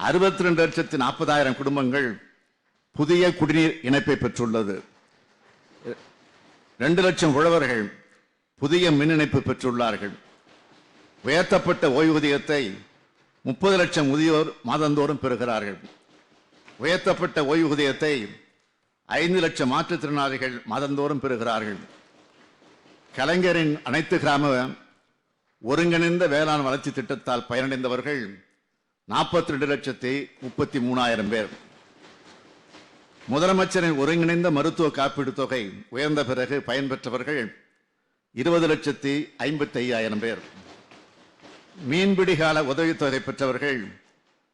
62,40,000 குடும்பங்கள் புதிய குடிநீர் இணைப்பை பெற்றுள்ளது. 2 லட்சம் உழவர்கள் புதிய மின் இணைப்பு பெற்றுள்ளார்கள். உயர்த்தப்பட்ட ஓய்வூதியத்தை 30 லட்சம் முதியோர் மாதந்தோறும் பெறுகிறார்கள். உயர்த்தப்பட்ட ஓய்வூதியத்தை 5 லட்சம் மாற்றுத்திறனாளிகள் மாதந்தோறும் பெறுகிறார்கள். கலைஞரின் அனைத்து கிராம ஒருங்கிணைந்த வேளாண் வளர்ச்சி திட்டத்தால் பயனடைந்தவர்கள் 42,33,000 பேர். முதலமைச்சரின் ஒருங்கிணைந்த மருத்துவ காப்பீடு தொகை உயர்ந்த பிறகு பயன்பெற்றவர்கள் 20,55,000 பேர். மீன்பிடி கால உதவித்தொகை பெற்றவர்கள்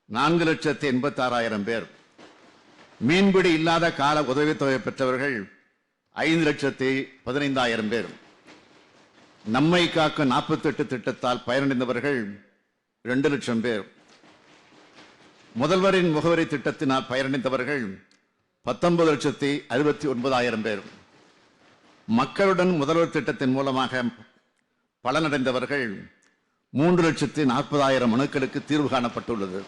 4,86,000 பேர். மீன்பிடி இல்லாத கால உதவித்தொகை பெற்றவர்கள் 5,15,000 பேர். நம்மை காக்க 48 திட்டத்தால் பயனடைந்தவர்கள் 2 லட்சம் பேர். முதல்வரின் முகவரி திட்டத்தினால் பயனடைந்தவர்கள் 19,69,000 பேர். மக்களுடன் முதல்வர் திட்டத்தின் மூலமாக பலனடைந்தவர்கள் 3,40,000 மனுக்களுக்கு தீர்வு காணப்பட்டுள்ளது.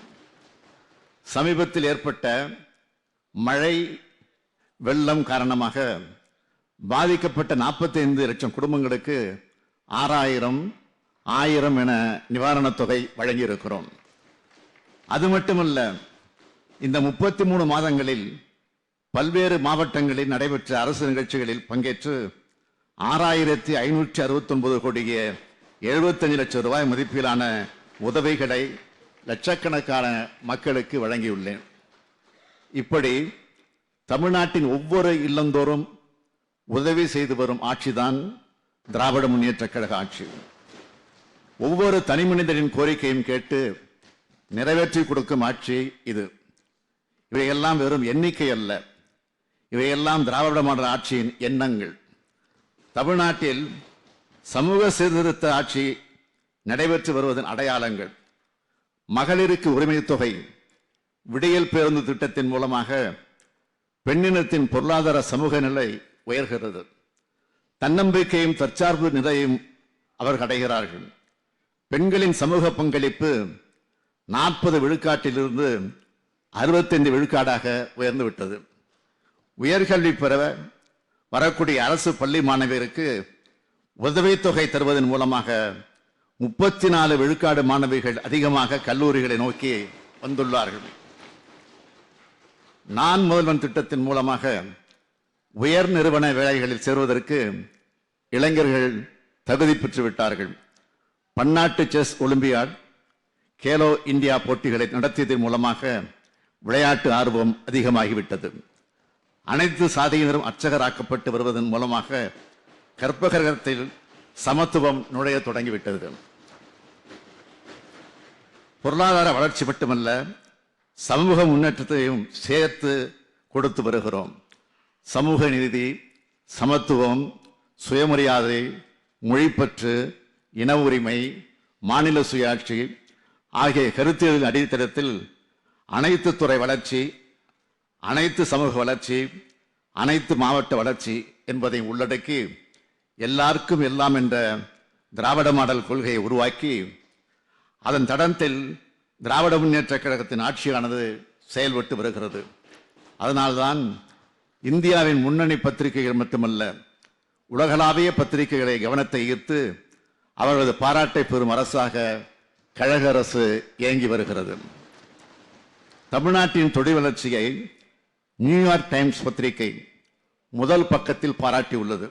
சமீபத்தில் ஏற்பட்ட மழை வெள்ளம் காரணமாக பாதிக்கப்பட்ட 45 லட்சம் குடும்பங்களுக்கு 6,000, 1,000 என நிவாரணத் தொகை வழங்கியிருக்கிறோம். அது மட்டுமல்ல, இந்த 33 மாதங்களில் பல்வேறு மாவட்டங்களில் நடைபெற்ற அரசு நிகழ்ச்சிகளில் பங்கேற்று 6,569 கோடியே 75 லட்சம் ரூபாய் மதிப்பிலான உதவிகளை லட்சக்கணக்கான மக்களுக்கு வழங்கியுள்ளேன். இப்படி தமிழ்நாட்டின் ஒவ்வொரு இல்லந்தோறும் உதவி செய்து வரும் ஆட்சிதான் திராவிட முன்னேற்ற கழக ஆட்சி. ஒவ்வொரு தனி மனிதரின் கோரிக்கையும் கேட்டு நிறைவேற்றி கொடுக்கும் ஆட்சி இது. இவையெல்லாம் வெறும் எண்ணிக்கை அல்ல, இவையெல்லாம் திராவிட மாடல் ஆட்சியின் எண்ணங்கள். தமிழ்நாட்டில் சமூக சீர்திருத்த ஆட்சி நடைபெற்று வருவதன் அடையாளங்கள். மகளிருக்கு உரிமை தொகை, விடியல் பேருந்து திட்டத்தின் மூலமாக பெண்ணினத்தின் பொருளாதார சமூக நிலை உயர்கிறது. தன்னம்பிக்கையும் தற்சார்பு நிலையும் அவர்கள் அடைகிறார்கள். பெண்களின் சமூக பங்களிப்பு 40 விழுக்காட்டிலிருந்து 65 விழுக்காடாக உயர்ந்து விட்டது. உயர்கல்வி பெற வரக்கூடிய அரசு பள்ளி மாணவியருக்கு உதவித்தொகை தருவதன் மூலமாக 34 விழுக்காடு மாணவிகள் அதிகமாக கல்லூரிகளை நோக்கி வந்துள்ளார்கள். நான் முதல்வன் திட்டத்தின் மூலமாக உயர் நிறுவன வேலைகளில் சேருவதற்கு இளைஞர்கள் தகுதி பெற்று விட்டார்கள். பன்னாட்டு செஸ் ஒலிம்பியாட், கேலோ இந்தியா போட்டிகளை நடத்தியதன் மூலமாக விளையாட்டு ஆர்வம் அதிகமாகிவிட்டது. அனைத்து சாதியினரும் அர்ச்சகராக்கப்பட்டு வருவதன் மூலமாக கற்பகிரகத்தில் சமத்துவம் நுழைய தொடங்கிவிட்டது. பொருளாதார வளர்ச்சி மட்டுமல்ல, சமூக முன்னேற்றத்தையும் சேர்த்து கொடுத்து வருகிறோம். சமூக நீதி, சமத்துவம், சுயமரியாதை, மொழிப்பற்று, இன உரிமை, மாநில சுயாட்சி ஆகிய கருத்தியலின் அடித்தளத்தில் அனைத்து துறை வளர்ச்சி, அனைத்து சமூக வளர்ச்சி, அனைத்து மாவட்ட வளர்ச்சி என்பதை உள்ளடக்கி எல்லாருக்கும் எல்லாம் என்ற திராவிட மாடல் கொள்கையை உருவாக்கி அதன் தடத்தில் திராவிட முன்னேற்ற கழகத்தின் ஆட்சியானது செயல்பட்டு வருகிறது. அதனால்தான் இந்தியாவின் முன்னணி பத்திரிகைகள் மட்டுமல்ல, உலகளாவிய பத்திரிகைகளை கவனத்தை ஈர்த்து அவர்களது பாராட்டை பெறும் அரசாக கழக அரசு இயங்கி வருகிறது. தமிழ்நாட்டின் தொழில் வளர்ச்சியை நியூயார்க் டைம்ஸ் பத்திரிகை முதல் பக்கத்தில் பாராட்டியுள்ளது.